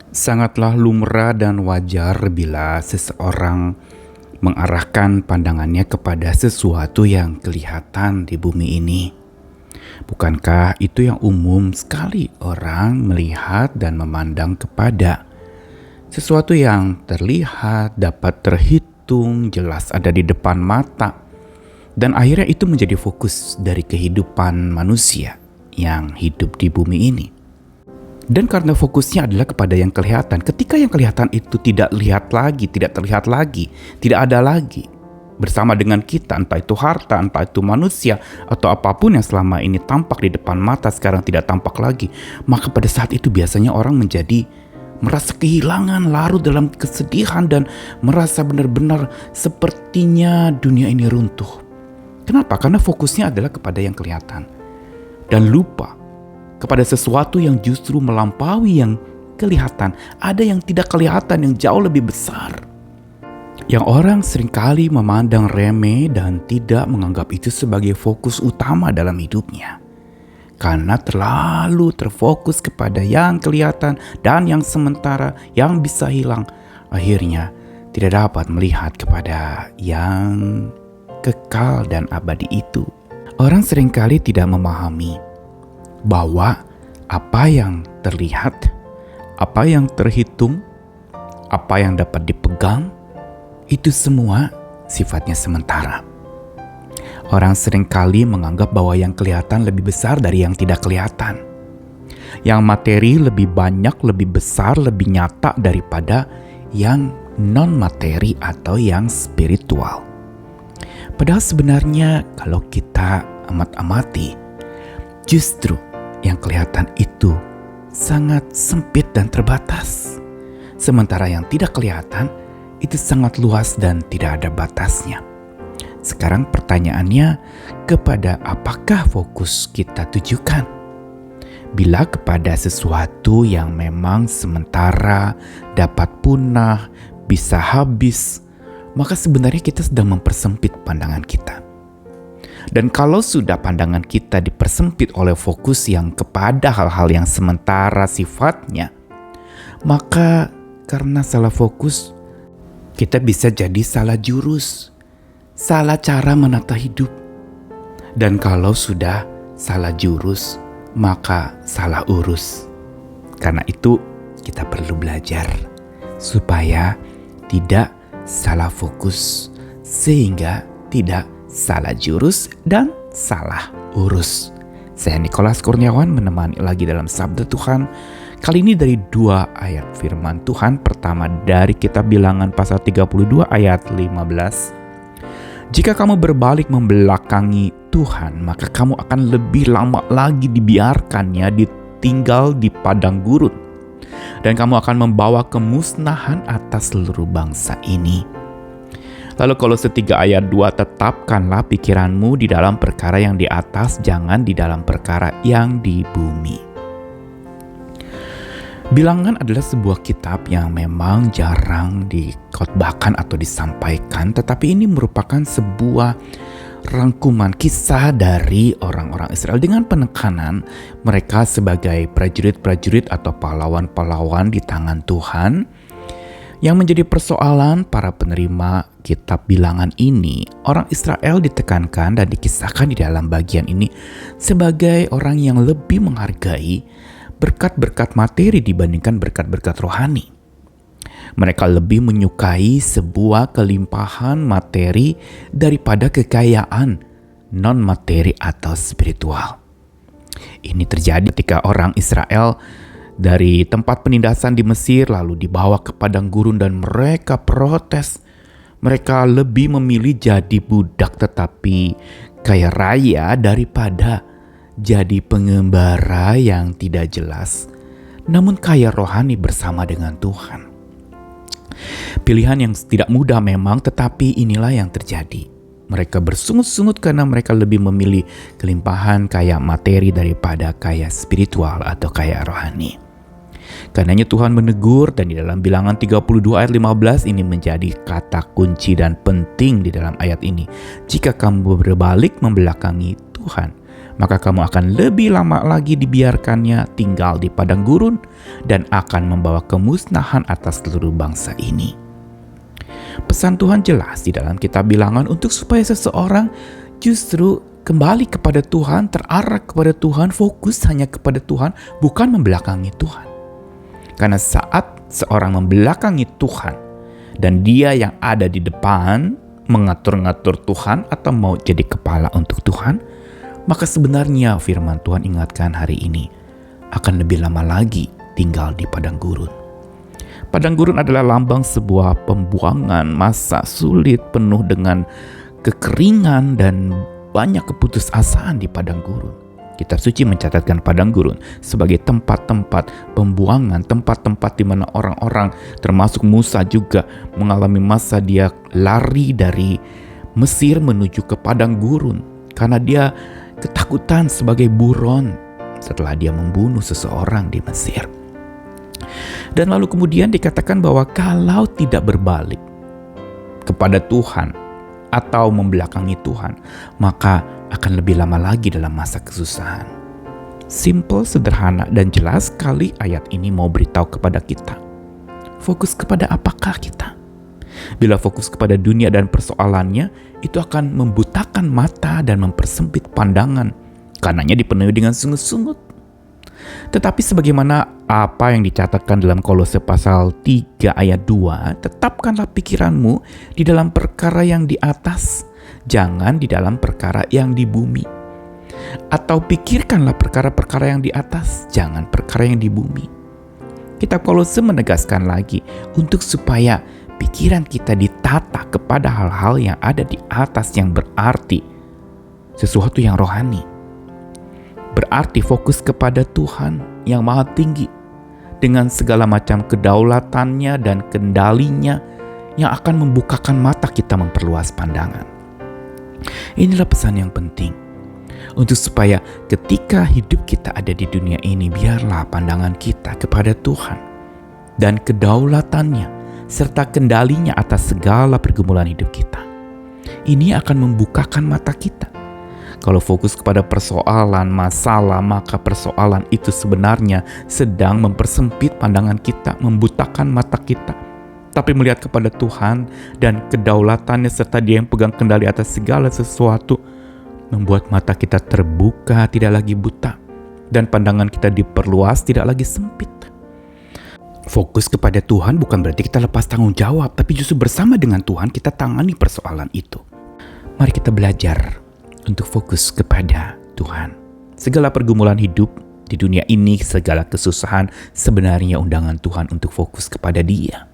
Sangatlah lumrah dan wajar bila seseorang mengarahkan pandangannya kepada sesuatu yang kelihatan di bumi ini. Bukankah itu yang umum sekali orang melihat dan memandang kepada sesuatu yang terlihat, dapat terhitung, jelas ada di depan mata, dan akhirnya itu menjadi fokus dari kehidupan manusia yang hidup di bumi ini. Dan karena fokusnya adalah kepada yang kelihatan, ketika yang kelihatan itu tidak terlihat lagi, tidak ada lagi bersama dengan kita, entah itu harta, entah itu manusia, atau apapun yang selama ini tampak di depan mata sekarang tidak tampak lagi, maka pada saat itu biasanya orang menjadi merasa kehilangan, larut dalam kesedihan, dan merasa benar-benar sepertinya dunia ini runtuh. Kenapa? Karena fokusnya adalah kepada yang kelihatan dan lupa kepada sesuatu yang justru melampaui yang kelihatan. Ada yang tidak kelihatan yang jauh lebih besar, yang orang seringkali memandang remeh dan tidak menganggap itu sebagai fokus utama dalam hidupnya. Karena terlalu terfokus kepada yang kelihatan dan yang sementara, yang bisa hilang, akhirnya tidak dapat melihat kepada yang kekal dan abadi itu. Orang seringkali tidak memahami bahwa apa yang terlihat, apa yang terhitung, apa yang dapat dipegang, itu semua sifatnya sementara. Orang seringkali menganggap bahwa yang kelihatan lebih besar dari yang tidak kelihatan. Yang materi lebih banyak, lebih besar, lebih nyata daripada yang non-materi atau yang spiritual. Padahal sebenarnya kalau kita amat-amati, justru yang kelihatan itu sangat sempit dan terbatas. Sementara yang tidak kelihatan itu sangat luas dan tidak ada batasnya. Sekarang pertanyaannya, kepada apakah fokus kita tujukan? Bila kepada sesuatu yang memang sementara, dapat punah, bisa habis, maka sebenarnya kita sedang mempersempit pandangan kita. Dan kalau sudah pandangan kita dipersempit oleh fokus yang kepada hal-hal yang sementara sifatnya, maka karena salah fokus, kita bisa jadi salah jurus, salah cara menata hidup. Dan kalau sudah salah jurus, maka salah urus. Karena itu kita perlu belajar supaya tidak salah fokus, sehingga tidak salah jurus dan salah urus. Saya Nikolas Kurniawan menemani lagi dalam Sabda Tuhan. Kali ini dari 2 ayat firman Tuhan. Pertama dari kitab Bilangan pasal 32 ayat 15. Jika kamu berbalik membelakangi Tuhan, maka kamu akan lebih lama lagi dibiarkannya ditinggal di padang gurun, dan kamu akan membawa kemusnahan atas seluruh bangsa ini. Lalu Kolose 3 ayat 2, tetapkanlah pikiranmu di dalam perkara yang di atas, jangan di dalam perkara yang di bumi. Bilangan adalah sebuah kitab yang memang jarang dikhotbahkan atau disampaikan, tetapi ini merupakan sebuah rangkuman kisah dari orang-orang Israel dengan penekanan mereka sebagai prajurit-prajurit atau pahlawan-pahlawan di tangan Tuhan. Yang menjadi persoalan para penerima kitab Bilangan ini, orang Israel ditekankan dan dikisahkan di dalam bagian ini sebagai orang yang lebih menghargai berkat-berkat materi dibandingkan berkat-berkat rohani. Mereka lebih menyukai sebuah kelimpahan materi daripada kekayaan non-materi atau spiritual. Ini terjadi ketika orang Israel dari tempat penindasan di Mesir lalu dibawa ke padang gurun dan mereka protes. Mereka lebih memilih jadi budak tetapi kaya raya daripada jadi pengembara yang tidak jelas namun kaya rohani bersama dengan Tuhan. Pilihan yang tidak mudah memang, tetapi inilah yang terjadi. Mereka bersungut-sungut karena mereka lebih memilih kelimpahan kaya materi daripada kaya spiritual atau kaya rohani. Karenanya Tuhan menegur, dan di dalam Bilangan 32 ayat 15 ini menjadi kata kunci dan penting di dalam ayat ini. Jika kamu berbalik membelakangi Tuhan, maka kamu akan lebih lama lagi dibiarkannya tinggal di padang gurun dan akan membawa kemusnahan atas seluruh bangsa ini. Pesan Tuhan jelas di dalam kitab Bilangan untuk supaya seseorang justru kembali kepada Tuhan, terarah kepada Tuhan, fokus hanya kepada Tuhan, bukan membelakangi Tuhan. Karena saat seorang membelakangi Tuhan dan dia yang ada di depan mengatur-ngatur Tuhan atau mau jadi kepala untuk Tuhan, maka sebenarnya firman Tuhan ingatkan hari ini akan lebih lama lagi tinggal di padang gurun. Padang gurun adalah lambang sebuah pembuangan, masa sulit penuh dengan kekeringan dan banyak keputusasaan di padang gurun. Kitab suci mencatatkan padang gurun sebagai tempat-tempat pembuangan, tempat-tempat di mana orang-orang termasuk Musa juga mengalami masa dia lari dari Mesir menuju ke padang gurun karena dia ketakutan sebagai buron setelah dia membunuh seseorang di Mesir. Dan lalu kemudian dikatakan bahwa kalau tidak berbalik kepada Tuhan atau membelakangi Tuhan, maka akan lebih lama lagi dalam masa kesusahan. Simple, sederhana, dan jelas sekali ayat ini mau beritahu kepada kita. Fokus kepada apakah kita? Bila fokus kepada dunia dan persoalannya, itu akan membutakan mata dan mempersempit pandangan. Karenanya dipenuhi dengan sungut-sungut. Tetapi sebagaimana apa yang dicatatkan dalam Kolose pasal 3 ayat 2, tetapkanlah pikiranmu di dalam perkara yang di atas, jangan di dalam perkara yang di bumi. Atau pikirkanlah perkara-perkara yang di atas, jangan perkara yang di bumi. Kitab Kolose menegaskan lagi untuk supaya pikiran kita ditata kepada hal-hal yang ada di atas yang berarti sesuatu yang rohani. Berarti fokus kepada Tuhan yang maha tinggi dengan segala macam kedaulatannya dan kendalinya yang akan membukakan mata kita memperluas pandangan. Inilah pesan yang penting untuk supaya ketika hidup kita ada di dunia ini, biarlah pandangan kita kepada Tuhan dan kedaulatannya serta kendalinya atas segala pergumulan hidup kita. Ini akan membukakan mata kita. Kalau fokus kepada persoalan, masalah, maka persoalan itu sebenarnya sedang mempersempit pandangan kita, membutakan mata kita. Tapi melihat kepada Tuhan dan kedaulatannya serta Dia yang pegang kendali atas segala sesuatu, membuat mata kita terbuka, tidak lagi buta, dan pandangan kita diperluas, tidak lagi sempit. Fokus kepada Tuhan bukan berarti kita lepas tanggung jawab, tapi justru bersama dengan Tuhan kita tangani persoalan itu. Mari kita belajar untuk fokus kepada Tuhan. Segala pergumulan hidup di dunia ini, segala kesusahan, sebenarnya undangan Tuhan untuk fokus kepada Dia.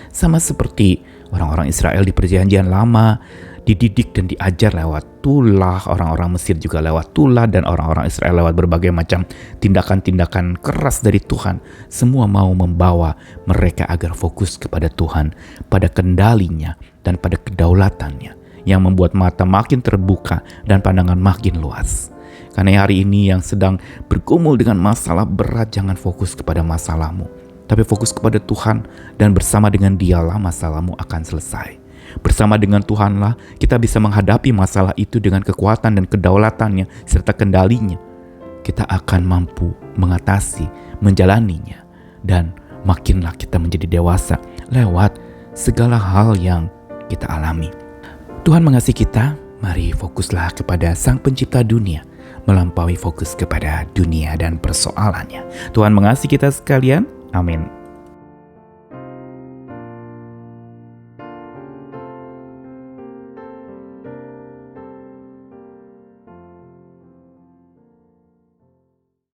Sama seperti orang-orang Israel di Perjanjian Lama, dididik dan diajar lewat tulah, orang-orang Mesir juga lewat tulah, dan orang-orang Israel lewat berbagai macam tindakan-tindakan keras dari Tuhan. Semua mau membawa mereka agar fokus kepada Tuhan, pada kendalinya dan pada kedaulatannya, yang membuat mata makin terbuka dan pandangan makin luas. Karena hari ini yang sedang bergumul dengan masalah berat, jangan fokus kepada masalahmu, tapi fokus kepada Tuhan, dan bersama dengan Dialah masalahmu akan selesai. Bersama dengan Tuhanlah kita bisa menghadapi masalah itu dengan kekuatan dan kedaulatannya serta kendalinya. Kita akan mampu mengatasi, menjalaninya, dan makinlah kita menjadi dewasa lewat segala hal yang kita alami. Tuhan mengasihi kita, mari fokuslah kepada Sang Pencipta dunia, melampaui fokus kepada dunia dan persoalannya. Tuhan mengasihi kita sekalian, amin.